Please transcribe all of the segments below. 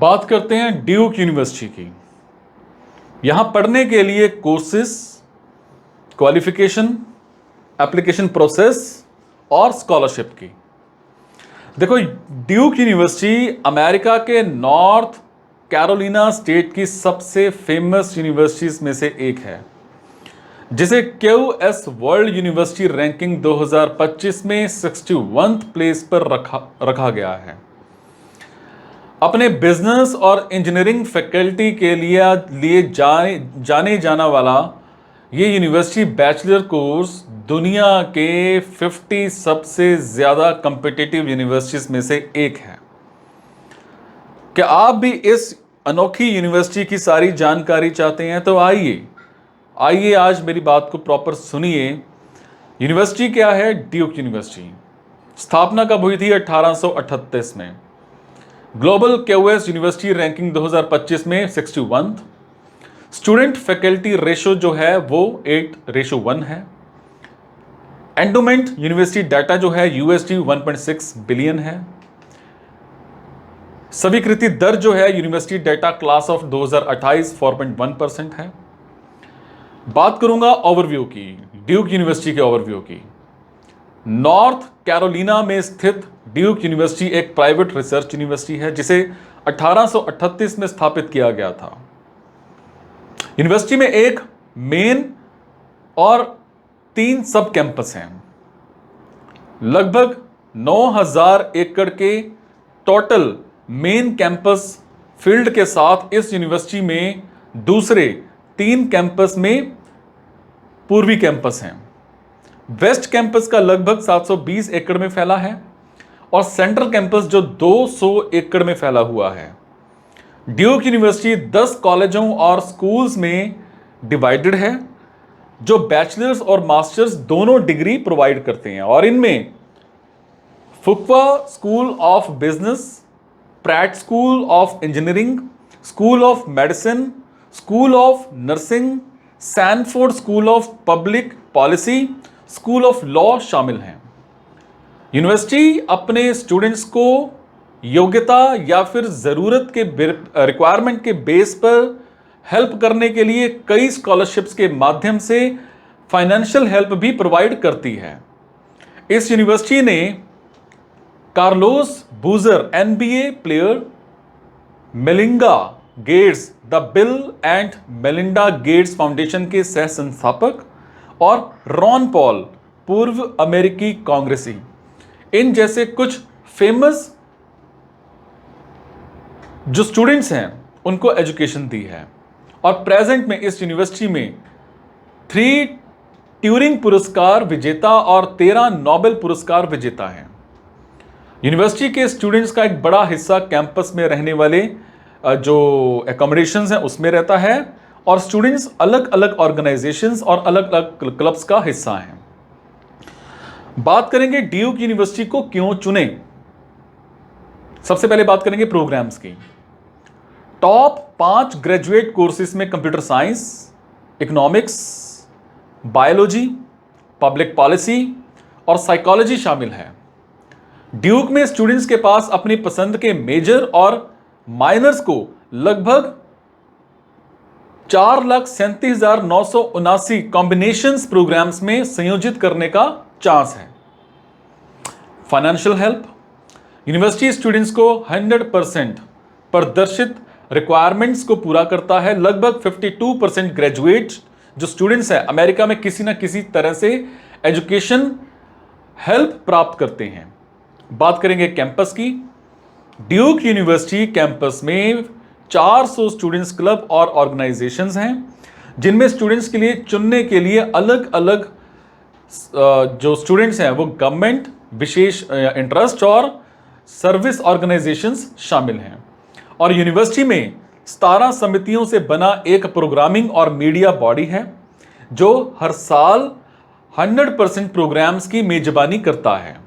बात करते हैं ड्यूक यूनिवर्सिटी की। यहां पढ़ने के लिए कोर्सेस, क्वालिफिकेशन, एप्लीकेशन प्रोसेस और स्कॉलरशिप की। देखो, ड्यूक यूनिवर्सिटी अमेरिका के नॉर्थ कैरोलिना स्टेट की सबसे फेमस यूनिवर्सिटीज में से एक है, जिसे QS वर्ल्ड यूनिवर्सिटी रैंकिंग 2025 में 61th प्लेस पर रखा गया है। अपने बिजनेस और इंजीनियरिंग फैकल्टी के लिए जाने जाना वाला ये यूनिवर्सिटी बैचलर कोर्स दुनिया के 50 सबसे ज़्यादा कॉम्पिटिटिव यूनिवर्सिटीज़ में से एक है। क्या आप भी इस अनोखी यूनिवर्सिटी की सारी जानकारी चाहते हैं? तो आइए आज मेरी बात को प्रॉपर सुनिए। यूनिवर्सिटी क्या है? Duke university. स्थापना कब हुई थी? 1838 में। ग्लोबल QS यूनिवर्सिटी रैंकिंग 2025 में 61। स्टूडेंट फैकल्टी रेशो जो है वो 8:1 है। एंडोमेंट यूनिवर्सिटी डाटा जो है USD 1.6 बिलियन है। स्वीकृति दर जो है यूनिवर्सिटी डाटा क्लास ऑफ 2028 4.1% है। बात करूंगा ओवरव्यू की, ड्यूक यूनिवर्सिटी के ओवरव्यू की। नॉर्थ कैरोलिना में स्थित ड्यूक यूनिवर्सिटी एक प्राइवेट रिसर्च यूनिवर्सिटी है, जिसे 1838 में स्थापित किया गया था। यूनिवर्सिटी में एक मेन और 3 सब कैंपस हैं। लगभग 9000 एकड़ के टोटल मेन कैंपस फील्ड के साथ इस यूनिवर्सिटी में दूसरे 3 कैंपस में पूर्वी कैंपस हैं। वेस्ट कैंपस का लगभग 720 एकड़ में फैला है और सेंट्रल कैंपस जो 200 एकड़ में फैला हुआ है। ड्यूक यूनिवर्सिटी 10 कॉलेजों और स्कूल्स में डिवाइडेड है, जो बैचलर्स और मास्टर्स दोनों डिग्री प्रोवाइड करते हैं। और इनमें Fuqua school of business, Pratt school of engineering, school of medicine, school of nursing, Sanford school of public policy, school of law शामिल हैं। यूनिवर्सिटी अपने स्टूडेंट्स को योग्यता या फिर ज़रूरत के रिक्वायरमेंट के बेस पर हेल्प करने के लिए कई स्कॉलरशिप्स के माध्यम से फाइनेंशियल हेल्प भी प्रोवाइड करती है। इस यूनिवर्सिटी ने Carlos बूजर NBA player, Melinda Gates the bill and Melinda Gates foundation के सह संस्थापक और रॉन पॉल पूर्व अमेरिकी कांग्रेसी, इन जैसे कुछ फेमस जो स्टूडेंट्स हैं उनको एजुकेशन दी है। और प्रेजेंट में इस यूनिवर्सिटी में 3 ट्यूरिंग पुरस्कार विजेता और 13 नोबेल पुरस्कार विजेता हैं। यूनिवर्सिटी के स्टूडेंट्स का एक बड़ा हिस्सा कैंपस में रहने वाले जो एकोमोडेशंस हैं उसमें रहता है, और स्टूडेंट्स अलग अलग ऑर्गेनाइजेशंस और अलग अलग क्लब्स का हिस्सा हैं। बात करेंगे ड्यूक यूनिवर्सिटी को क्यों चुने। सबसे पहले बात करेंगे प्रोग्राम्स की। टॉप 5 ग्रेजुएट कोर्सेज में computer science, economics, biology, public policy और साइकोलॉजी शामिल है। ड्यूक में स्टूडेंट्स के पास अपनी पसंद के मेजर और माइनर्स को लगभग 4,37,979 कॉम्बिनेशंस प्रोग्राम्स में संयोजित करने का चांस है। Financial help. यूनिवर्सिटी स्टूडेंट्स को 100% प्रदर्शित रिक्वायरमेंट्स को पूरा करता है। लगभग 52% ग्रेजुएट जो स्टूडेंट्स हैं अमेरिका में किसी ना किसी तरह से एजुकेशन हेल्प प्राप्त करते हैं। बात करेंगे कैंपस की। ड्यूक यूनिवर्सिटी कैंपस में 400 स्टूडेंट्स क्लब और ऑर्गेनाइजेशंस हैं, जिनमें स्टूडेंट्स के लिए चुनने के लिए अलग अलग जो स्टूडेंट्स हैं वो गवर्नमेंट, विशेष इंटरेस्ट और सर्विस ऑर्गेनाइजेशंस शामिल हैं। और यूनिवर्सिटी में 17 समितियों से बना एक प्रोग्रामिंग और मीडिया बॉडी है, जो हर साल 100% प्रोग्राम्स की मेजबानी करता है।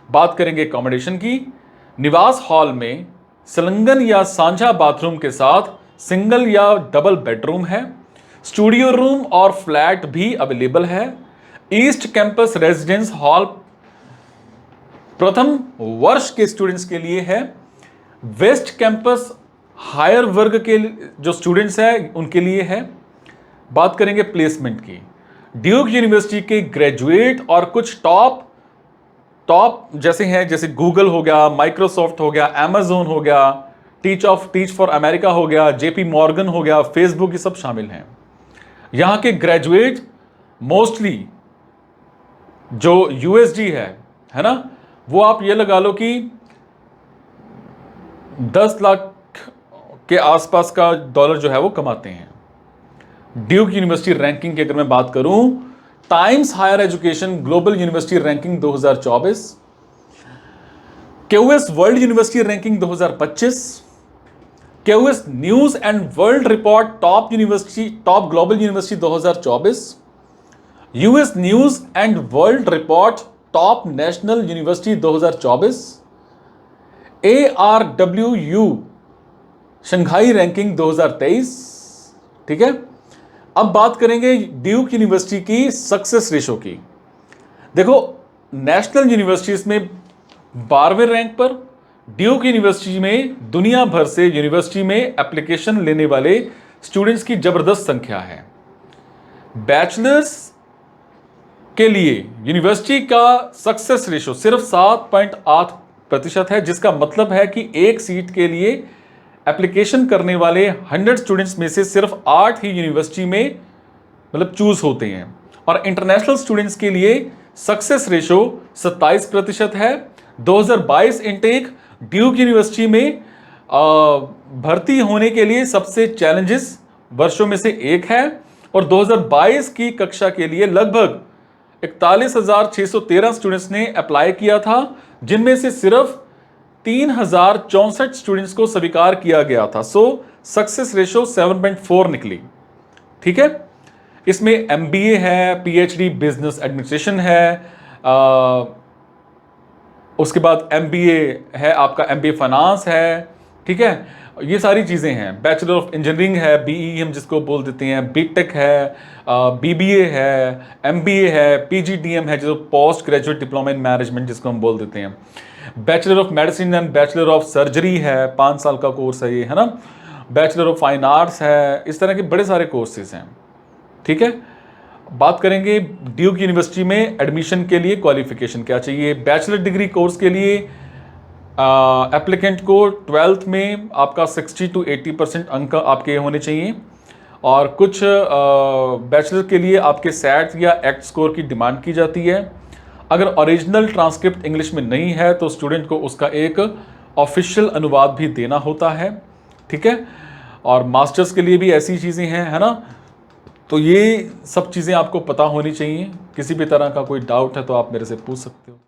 बात करेंगे अकोमोडेशन की। निवास हॉल में संलग्न या साझा बाथरूम के साथ सिंगल या डबल बेडरूम है। स्टूडियो रूम और फ्लैट भी अवेलेबल है। ईस्ट कैंपस रेजिडेंस हॉल प्रथम वर्ष के स्टूडेंट्स के लिए है। वेस्ट कैंपस हायर वर्ग के जो स्टूडेंट्स हैं उनके लिए है। बात करेंगे प्लेसमेंट की। ड्यूक यूनिवर्सिटी के ग्रेजुएट और कुछ टॉप जैसे हैं, जैसे गूगल हो गया, माइक्रोसॉफ्ट हो गया, अमेजोन हो गया, टीच फॉर अमेरिका हो गया, जेपी मॉर्गन हो गया, फेसबुक, ये सब शामिल हैं। यहां के ग्रेजुएट मोस्टली जो यूएसडी है ना, वो आप ये लगा लो कि 10 लाख के आसपास का डॉलर जो है वो कमाते हैं। ड्यूक यूनिवर्सिटी रैंकिंग की अगर मैं बात करूं, Times Higher Education global university ranking 2024, QS world university ranking 2025, QS news and world report top global university 2024, US news and world report top national university 2024, ARWU Shanghai ranking 2023। ठीक है, अब बात करेंगे ड्यूक यूनिवर्सिटी की success ratio की। देखो, national universities में 12वें रैंक पर, ड्यूक यूनिवर्सिटी में दुनिया भर से यूनिवर्सिटी में एप्लीकेशन लेने वाले स्टूडेंट्स की जबरदस्त संख्या है। बैचलर्स के लिए यूनिवर्सिटी का सक्सेस रेशो सिर्फ 7.8% है, जिसका मतलब है कि एक सीट के लिए एप्लीकेशन करने वाले 100 स्टूडेंट्स में से सिर्फ 8 ही यूनिवर्सिटी में मतलब चूज होते हैं। और इंटरनेशनल स्टूडेंट्स के लिए सक्सेस रेशो 27% है। 2022 इनटेक ड्यूक यूनिवर्सिटी में भर्ती होने के लिए सबसे चैलेंजेस वर्षों में से एक है, और 2022 की कक्षा के लिए लगभग 41,613 स्टूडेंट्स ने अप्लाई किया था, जिनमें से सिर्फ 3,064 स्टूडेंट्स को स्वीकार किया गया था। सो सक्सेस रेशो 7.4 निकली। ठीक है, इसमें MBA है, PhD बिजनेस एडमिनिस्ट्रेशन है, उसके बाद MBA है, आपका MBA फाइनेंस है। ठीक है, ये सारी चीज़ें हैं। बैचलर ऑफ इंजीनियरिंग है, BE हम जिसको बोल देते हैं, BTech है, BBA है, MBA है, PGDM है जो post graduate diploma in management जिसको हम बोल देते हैं, bachelor of medicine and bachelor of surgery है, 5 साल का कोर्स है ये, है ना, बैचलर ऑफ फाइन आर्ट्स है, इस तरह के बड़े सारे कोर्सेज हैं। ठीक है, बात करेंगे ड्यूक यूनिवर्सिटी में एडमिशन के लिए क्वालिफिकेशन क्या चाहिए। बैचलर डिग्री कोर्स के लिए एप्लीकेंट को 12th में आपका 60 to 80% अंक आपके होने चाहिए, और कुछ बैचलर के लिए आपके सैट या एक्ट स्कोर की डिमांड की जाती है। अगर ओरिजिनल ट्रांसक्रिप्ट इंग्लिश में नहीं है तो स्टूडेंट को उसका एक ऑफिशियल अनुवाद भी देना होता है। ठीक है, और मास्टर्स के लिए भी ऐसी चीज़ें हैं, है ना। तो ये सब चीज़ें आपको पता होनी चाहिए। किसी भी तरह का कोई डाउट है तो आप मेरे से पूछ सकते हो।